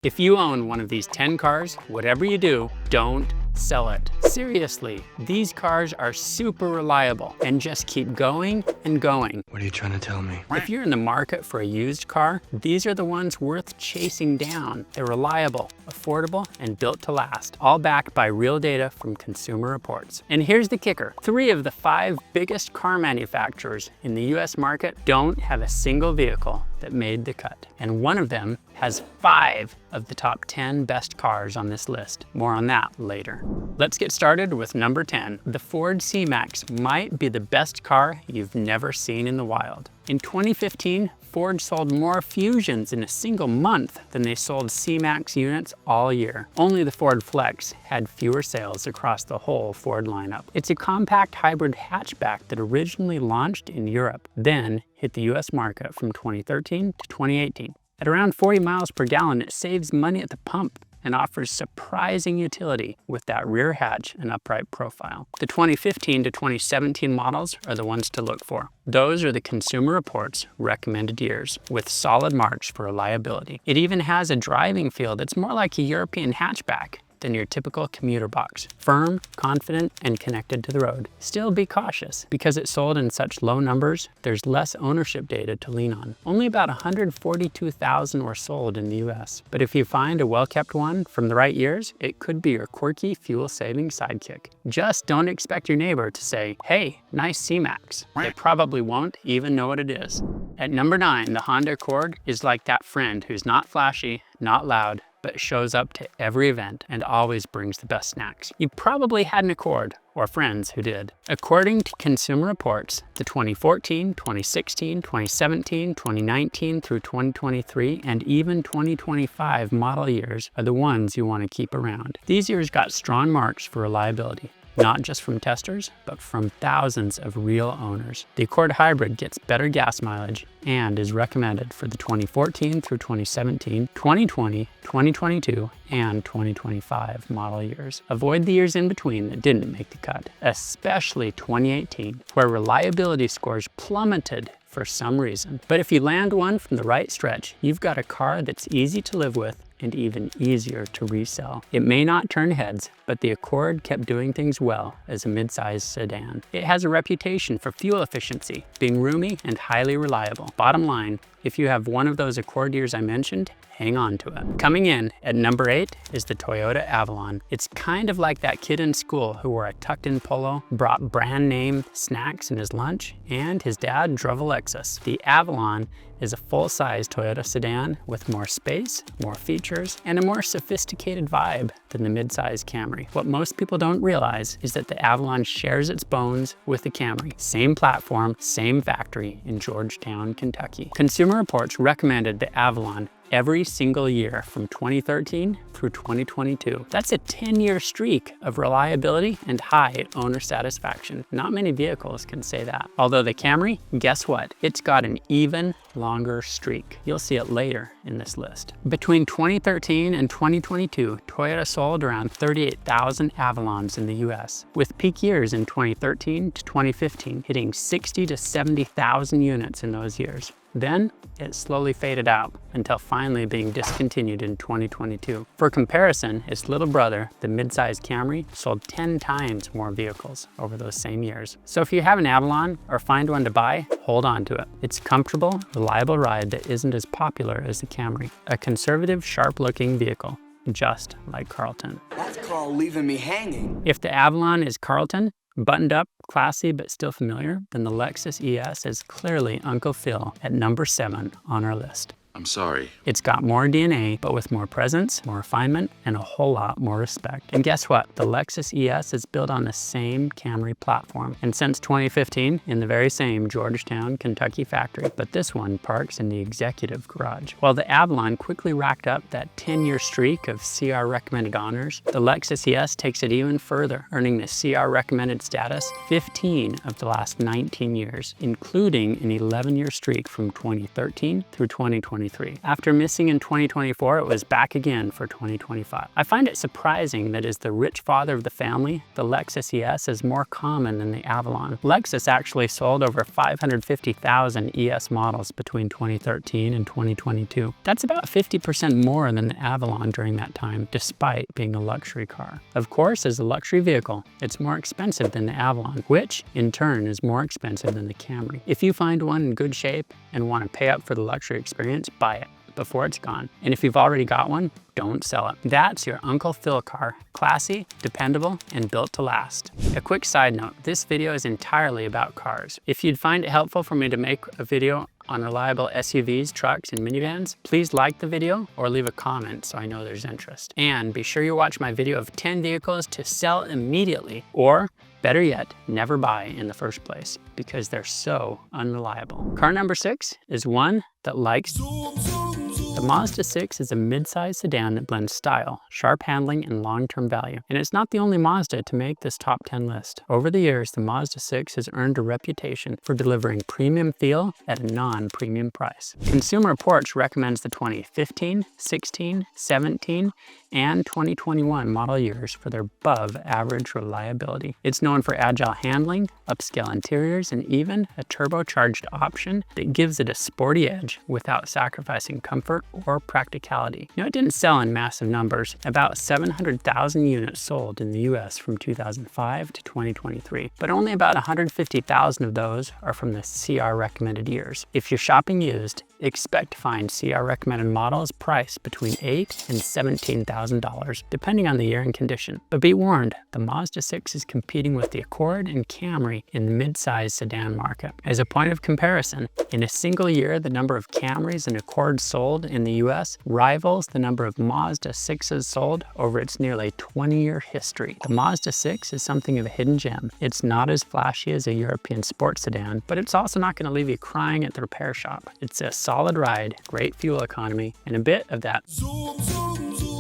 If you own one of these 10 cars, whatever you do, don't sell it. Seriously, these cars are super reliable and just keep going and going. What are you trying to tell me? If you're in the market for a used car, these are the ones worth chasing down. They're reliable, affordable, and built to last, all backed by real data from Consumer Reports. And here's the kicker. 3 of the 5 biggest car manufacturers in the US market don't have a single vehicle that made the cut. And one of them has 5 of the top 10 best cars on this list. More on that later. Let's get started with number 10. The Ford CMax might be the best car you've never seen in the wild. In 2015, Ford sold more Fusions in a single month than they sold CMax units all year. Only the Ford Flex had fewer sales across the whole Ford lineup. It's a compact hybrid hatchback that originally launched in Europe, then hit the US market from 2013 to 2018. At around 40 miles per gallon, it saves money at the pump and offers surprising utility with that rear hatch and upright profile. The 2015 to 2017 models are the ones to look for. Those are the Consumer Reports recommended years, with solid marks for reliability. It even has a driving feel that's more like a European hatchback than your typical commuter box. Firm, confident, and connected to the road. Still be cautious. Because it's sold in such low numbers, there's less ownership data to lean on. Only about 142,000 were sold in the US. But if you find a well-kept one from the right years, it could be your quirky, fuel-saving sidekick. Just don't expect your neighbor to say, "Hey, nice CMax." They probably won't even know what it is. At number 9, the Honda Accord is like that friend who's not flashy, not loud, but shows up to every event and always brings the best snacks. You probably had an Accord, or friends who did. According to Consumer Reports, the 2014, 2016, 2017, 2019 through 2023, and even 2025 model years are the ones you want to keep around. These years got strong marks for reliability. Not just from testers, but from thousands of real owners. The Accord Hybrid gets better gas mileage and is recommended for the 2014 through 2017, 2020, 2022, and 2025 model years. Avoid the years in between that didn't make the cut, especially 2018, where reliability scores plummeted for some reason. But if you land one from the right stretch, you've got a car that's easy to live with and even easier to resell. It may not turn heads, but the Accord kept doing things well as a mid-sized sedan. It has a reputation for fuel efficiency, being roomy and highly reliable. Bottom line, if you have one of those Accord years I mentioned, hang on to it. Coming in at number 8 is the Toyota Avalon. It's kind of like that kid in school who wore a tucked-in polo, brought brand name snacks in his lunch, and his dad drove a Lexus. The Avalon is a full-size Toyota sedan with more space, more features, and a more sophisticated vibe than the mid-size Camry. What most people don't realize is that the Avalon shares its bones with the Camry. Same platform, same factory in Georgetown, Kentucky. Consumer Reports recommended the Avalon every single year from 2013 through 2022. That's a 10-year streak of reliability and high owner satisfaction. Not many vehicles can say that. Although the Camry, guess what? It's got an even longer streak. You'll see it later in this list. Between 2013 and 2022, Toyota sold around 38,000 Avalons in the US, with peak years in 2013 to 2015 hitting 60 to 70,000 units in those years. Then it slowly faded out until finally being discontinued in 2022. For comparison, its little brother, the mid-size Camry, sold 10 times more vehicles over those same years. So if you have an Avalon or find one to buy, hold on to it. It's a comfortable, reliable ride that isn't as popular as the Camry. A conservative, sharp-looking vehicle, just like Carlton. That's called leaving me hanging. If the Avalon is Carlton, buttoned up, classy, but still familiar, then the Lexus ES is clearly Uncle Phil at number 7 on our list. I'm sorry. It's got more DNA, but with more presence, more refinement, and a whole lot more respect. And guess what? The Lexus ES is built on the same Camry platform. And since 2015, in the very same Georgetown, Kentucky factory, but this one parks in the executive garage. While the Avalon quickly racked up that 10-year streak of CR recommended honors, the Lexus ES takes it even further, earning the CR recommended status 15 of the last 19 years, including an 11-year streak from 2013 through 2020. 2023. After missing in 2024, it was back again for 2025. I find it surprising that as the rich father of the family, the Lexus ES is more common than the Avalon. Lexus actually sold over 550,000 ES models between 2013 and 2022. That's about 50% more than the Avalon during that time, despite being a luxury car. Of course, as a luxury vehicle, it's more expensive than the Avalon, which in turn is more expensive than the Camry. If you find one in good shape and want to pay up for the luxury experience, buy it before it's gone. And if you've already got one, don't sell it. That's your Uncle Phil car. Classy, dependable, and built to last. A quick side note, this video is entirely about cars. If you'd find it helpful for me to make a video on reliable SUVs, trucks, and minivans, please like the video or leave a comment so I know there's interest. And be sure you watch my video of 10 vehicles to sell immediately, or better yet, never buy in the first place, because they're so unreliable. Car number 6 is one that likes. The Mazda 6 is a mid-size sedan that blends style, sharp handling, and long-term value. And it's not the only Mazda to make this top 10 list. Over the years, the Mazda 6 has earned a reputation for delivering premium feel at a non-premium price. Consumer Reports recommends the 2015, 16, 17, and 2021 model years for their above-average reliability. It's known for agile handling, upscale interiors, and even a turbocharged option that gives it a sporty edge without sacrificing comfort or practicality. You know, it didn't sell in massive numbers. About 700,000 units sold in the US from 2005 to 2023, but only about 150,000 of those are from the CR recommended years. If you're shopping used, expect to find CR recommended models priced between $8,000 and $17,000, depending on the year and condition. But be warned, the Mazda 6 is competing with the Accord and Camry in the mid-size sedan market. As a point of comparison, in a single year, the number of Camrys and Accords sold in the US rivals the number of Mazda 6s sold over its nearly 20-year history. The Mazda 6 is something of a hidden gem. It's not as flashy as a European sports sedan, but it's also not going to leave you crying at the repair shop. It's a solid ride, great fuel economy, and a bit of that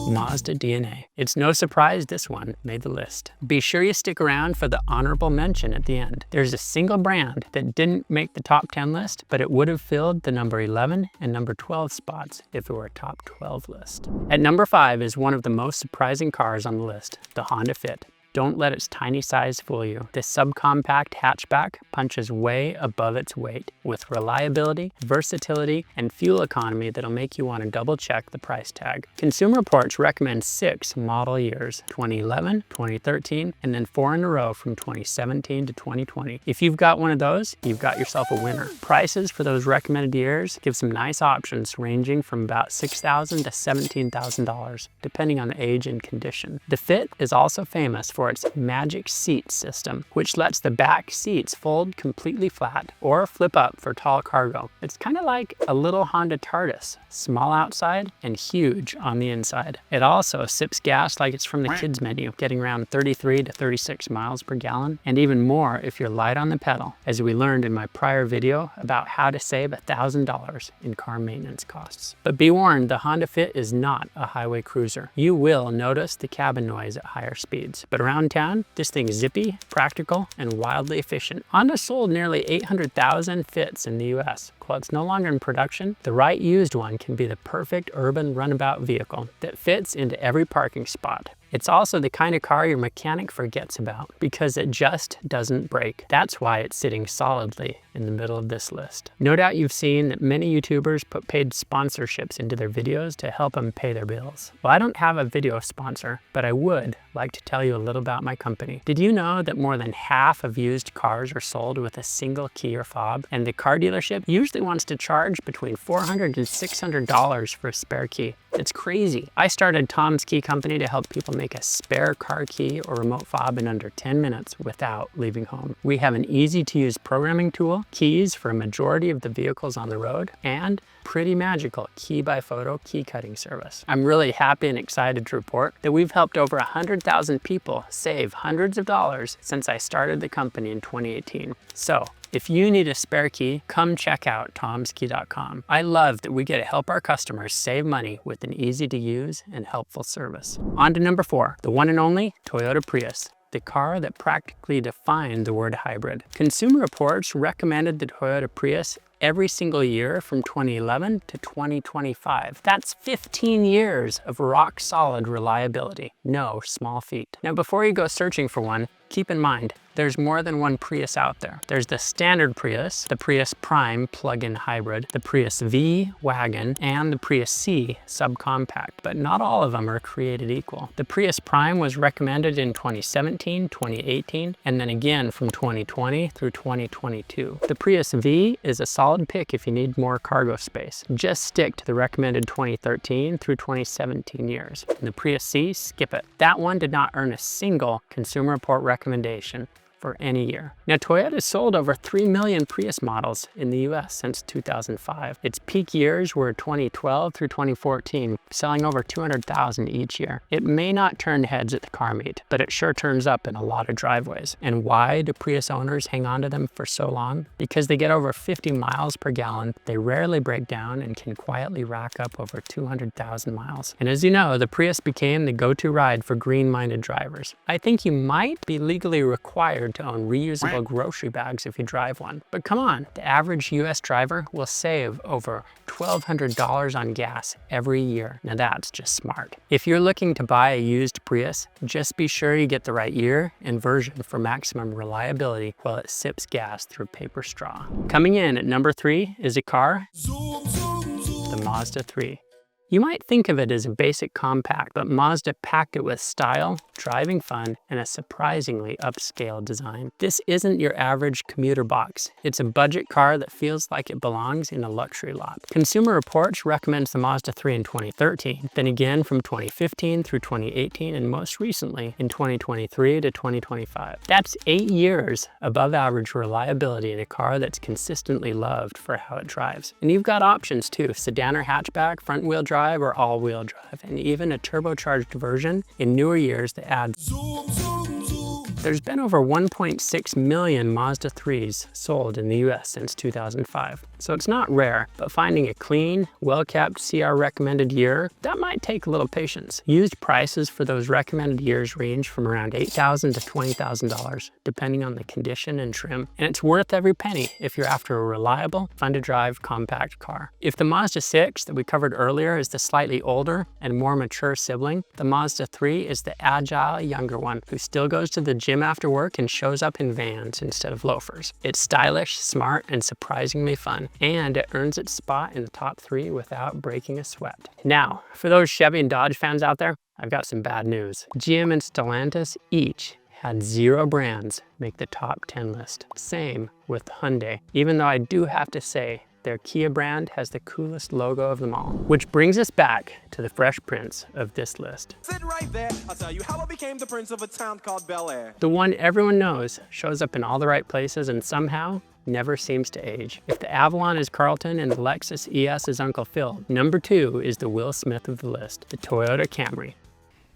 Mazda DNA. It's no surprise this one made the list. Be sure you stick around for the honorable mention at the end. There's a single brand that didn't make the top 10 list, but it would have filled the number 11 and number 12 spots if it were a top 12 list. At number 5 is one of the most surprising cars on the list, the Honda Fit. Don't let its tiny size fool you. This subcompact hatchback punches way above its weight with reliability, versatility, and fuel economy that'll make you want to double check the price tag. Consumer Reports recommend 6 model years, 2011, 2013, and then 4 in a row from 2017 to 2020. If you've got one of those, you've got yourself a winner. Prices for those recommended years give some nice options ranging from about $6,000 to $17,000, depending on the age and condition. The Fit is also famous for its magic seat system, which lets the back seats fold completely flat or flip up for tall cargo. It's kind of like a little Honda TARDIS, small outside and huge on the inside. It also sips gas like it's from the kids menu, getting around 33 to 36 miles per gallon, and even more if you're light on the pedal, as we learned in my prior video about how to save $1,000 in car maintenance costs. But be warned, the Honda Fit is not a highway cruiser. You will notice the cabin noise at higher speeds, but around town, this thing's zippy, practical, and wildly efficient. Honda sold nearly 800,000 Fits in the US. While it's no longer in production, the right used one can be the perfect urban runabout vehicle that fits into every parking spot. It's also the kind of car your mechanic forgets about because it just doesn't break. That's why it's sitting solidly in the middle of this list. No doubt you've seen that many YouTubers put paid sponsorships into their videos to help them pay their bills. Well, I don't have a video sponsor, but I would like to tell you a little about my company. Did you know that more than half of used cars are sold with a single key or fob? And the car dealership usually wants to charge between $400 and $600 for a spare key. It's crazy. I started Tom's Key Company to help people make a spare car key or remote fob in under 10 minutes without leaving home. We have an easy-to-use programming tool, keys for a majority of the vehicles on the road, and pretty magical key by photo key cutting service. I'm really happy and excited to report that we've helped over 100,000 people save hundreds of dollars since I started the company in 2018. So if you need a spare key, come check out tomskey.com. I love that we get to help our customers save money with an easy-to-use and helpful service. On to number 4, the one and only Toyota Prius, the car that practically defined the word hybrid. Consumer Reports recommended the Toyota Prius every single year from 2011 to 2025. That's 15 years of rock solid reliability. No small feat. Now, before you go searching for one, keep in mind, there's more than one Prius out there. There's the standard Prius, the Prius Prime plug-in hybrid, the Prius V wagon, and the Prius C subcompact, but not all of them are created equal. The Prius Prime was recommended in 2017, 2018, and then again from 2020 through 2022. The Prius V is a solid pick if you need more cargo space. Just stick to the recommended 2013 through 2017 years. And the Prius C, skip it. That one did not earn a single Consumer Report recommendation for any year. Now, Toyota sold over 3 million Prius models in the US since 2005. Its peak years were 2012 through 2014, selling over 200,000 each year. It may not turn heads at the car meet, but it sure turns up in a lot of driveways. And why do Prius owners hang on to them for so long? Because they get over 50 miles per gallon, they rarely break down, and can quietly rack up over 200,000 miles. And as you know, the Prius became the go-to ride for green-minded drivers. I think you might be legally required to own reusable grocery bags if you drive one. But come on, the average US driver will save over $1,200 on gas every year. Now that's just smart. If you're looking to buy a used Prius, just be sure you get the right year and version for maximum reliability while it sips gas through paper straw. Coming in at number 3 is a car, the Mazda III. You might think of it as a basic compact, but Mazda packed it with style, driving fun, and a surprisingly upscale design. This isn't your average commuter box. It's a budget car that feels like it belongs in a luxury lot. Consumer Reports recommends the Mazda III in 2013, then again from 2015 through 2018, and most recently in 2023 to 2025. That's 8 years above average reliability in a car that's consistently loved for how it drives. And you've got options too: sedan or hatchback, front-wheel drive, or all-wheel drive, and even a turbocharged version in newer years that adds. There's been over 1.6 million Mazda 3s sold in the US since 2005, so it's not rare, but finding a clean, well-kept CR recommended year, that might take a little patience. Used prices for those recommended years range from around $8,000 to $20,000, depending on the condition and trim, and it's worth every penny if you're after a reliable, fun-to-drive compact car. If the Mazda 6 that we covered earlier is the slightly older and more mature sibling, the Mazda 3 is the agile younger one who still goes to the gym after work and shows up in Vans instead of loafers. It's stylish, smart, and surprisingly fun, and it earns its spot in the top 3 without breaking a sweat. Now, for those Chevy and Dodge fans out there, I've got some bad news. GM and Stellantis each had 0 brands make the top 10 list. Same with Hyundai, even though I do have to say their Kia brand has the coolest logo of them all. Which brings us back to the Fresh Prince of this list. Sit right there, I'll tell you how I became the prince of a town called Bel Air. The one everyone knows, shows up in all the right places, and somehow never seems to age. If the Avalon is Carlton and the Lexus ES is Uncle Phil, number 2 is the Will Smith of the list, the Toyota Camry.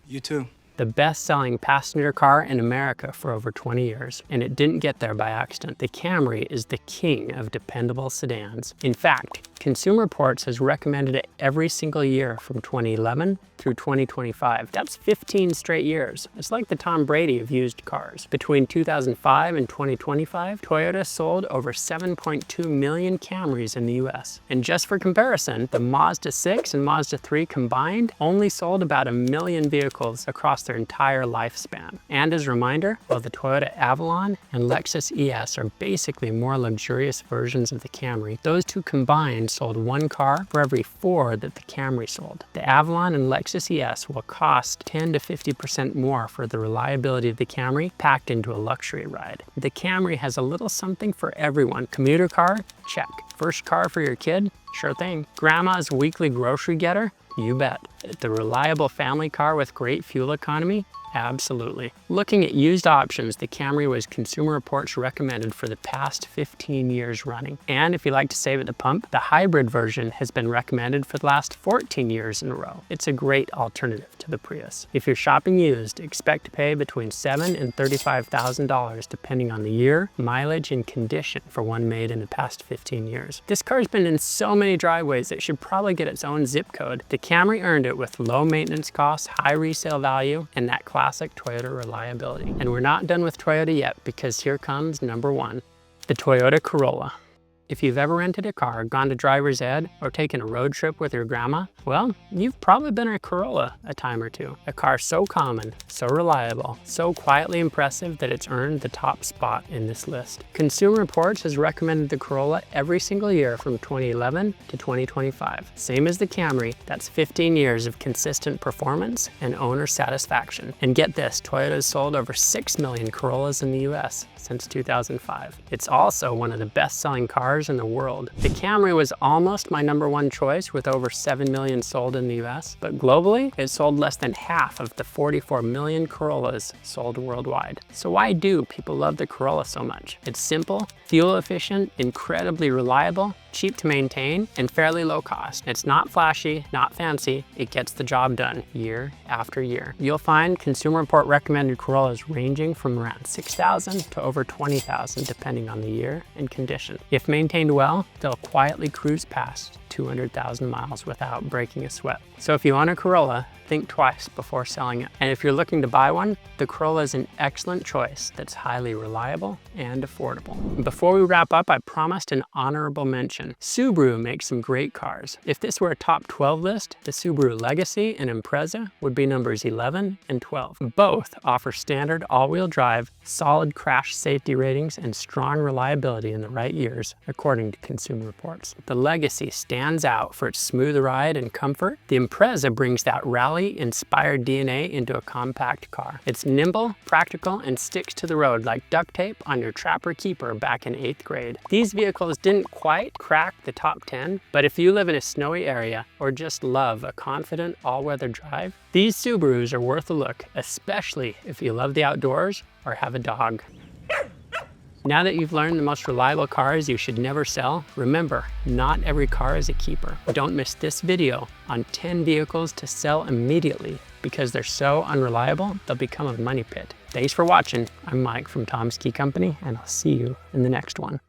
You too. The best-selling passenger car in America for over 20 years, and it didn't get there by accident. The Camry is the king of dependable sedans. In fact, Consumer Reports has recommended it every single year from 2011 through 2025. That's 15 straight years. It's like the Tom Brady of used cars. Between 2005 and 2025, Toyota sold over 7.2 million Camrys in the US. And just for comparison, the Mazda 6 and Mazda 3 combined only sold about 1 million vehicles across their entire lifespan. And as a reminder, while the Toyota Avalon and Lexus ES are basically more luxurious versions of the Camry, those two combined sold 1 car for every 4 that the Camry sold. The Avalon and Lexus ES will cost 10 to 50% more for the reliability of the Camry packed into a luxury ride. The Camry has a little something for everyone. Commuter car? Check. First car for your kid? Sure thing. Grandma's weekly grocery getter? You bet. The reliable family car with great fuel economy? Absolutely. Looking at used options, the Camry was Consumer Reports recommended for the past 15 years running. And if you like to save at the pump, the hybrid version has been recommended for the last 14 years in a row. It's a great alternative to the Prius. If you're shopping used, expect to pay between $7,000 and $35,000 depending on the year, mileage, and condition for one made in the past 15 years. This car's been in so many driveways it should probably get its own zip code. The Camry earned it with low maintenance costs, high resale value, and that classic Toyota reliability. And we're not done with Toyota yet, because here comes number 1, the Toyota Corolla. If you've ever rented a car, gone to driver's ed, or taken a road trip with your grandma, well, you've probably been in a Corolla a time or two. A car so common, so reliable, so quietly impressive that it's earned the top spot in this list. Consumer Reports has recommended the Corolla every single year from 2011 to 2025. Same as the Camry, that's 15 years of consistent performance and owner satisfaction. And get this, Toyota's sold over 6 million Corollas in the US since 2005. It's also one of the best-selling cars in the world. The Camry was almost my #1 choice with over 7 million sold in the US, but globally, it sold less than half of the 44 million Corollas sold worldwide. So why do people love the Corolla so much? It's simple, fuel efficient, incredibly reliable, cheap to maintain, and fairly low cost. It's not flashy, not fancy, it gets the job done year after year. You'll find Consumer Report recommended Corollas ranging from around 6,000 to over 20,000 depending on the year and condition. If maintained well, they'll quietly cruise past 200,000 miles without breaking a sweat. So if you own a Corolla, think twice before selling it. And if you're looking to buy one, the Corolla is an excellent choice that's highly reliable and affordable. Before we wrap up, I promised an honorable mention. Subaru makes some great cars. If this were a top 12 list, the Subaru Legacy and Impreza would be numbers 11 and 12. Both offer standard all-wheel drive, solid crash safety ratings, and strong reliability in the right years, according to Consumer Reports. The Legacy stands out for its smooth ride and comfort. The Impreza brings that rally-inspired DNA into a compact car. It's nimble, practical, and sticks to the road like duct tape on your Trapper Keeper back in 8th grade. These vehicles didn't quite crack the top 10, but if you live in a snowy area or just love a confident all-weather drive, these Subarus are worth a look, especially if you love the outdoors or have a dog. Now that you've learned the most reliable cars you should never sell, remember, not every car is a keeper. Don't miss this video on 10 vehicles to sell immediately because they're so unreliable, they'll become a money pit. Thanks for watching. I'm Mike from Tom's Key Company, and I'll see you in the next one.